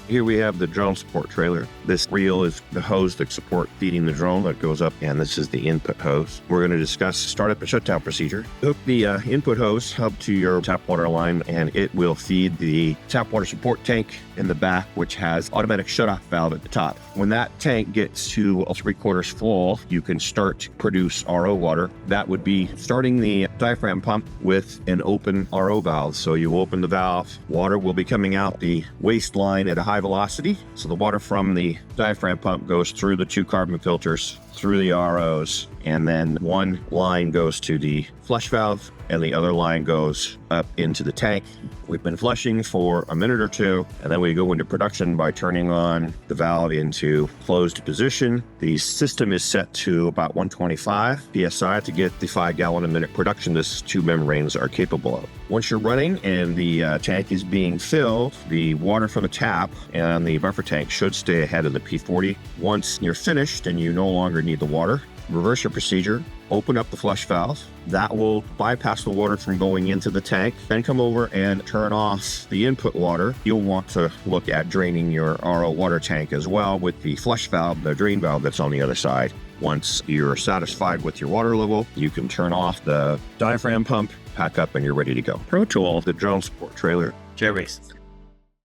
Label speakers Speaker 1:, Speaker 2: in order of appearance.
Speaker 1: Here we have the drone support trailer. This reel is the hose that support feeding the drone that goes up, and this is the input hose. We're going to discuss startup and shutdown procedure. Hook the input hose up to your tap water line, and it will feed the tap water support tank in the back, which has automatic shutoff valve at the top. When that tank gets to 3/4 full, you can start to produce RO water. That would be starting the diaphragm pump with an open RO valve. So you open the valve, water will be coming out the waste line at a high velocity. So the water from the diaphragm pump goes through the 2 carbon filters, through the ROs, and then one line goes to the flush valve and the other line goes up into the tank. We've been flushing for a minute or two, and then we go into production by turning on the valve into closed position. The system is set to about 125 PSI to get the 5 gallon a minute production this 2 membranes are capable of. Once you're running and the tank is being filled, the water from the tap and the buffer tank should stay ahead of the P40. Once you're finished and you no longer need the water, reverse your procedure, open up the flush valve. That will bypass the water from going into the tank, then come over and turn off the input water. You'll want to look at draining your RO water tank as well with the flush valve, the drain valve that's on the other side. Once you're satisfied with your water level, you can turn off the diaphragm pump, pack up, and you're ready to go. Pro tool, the drone support trailer.
Speaker 2: J.Racenstein.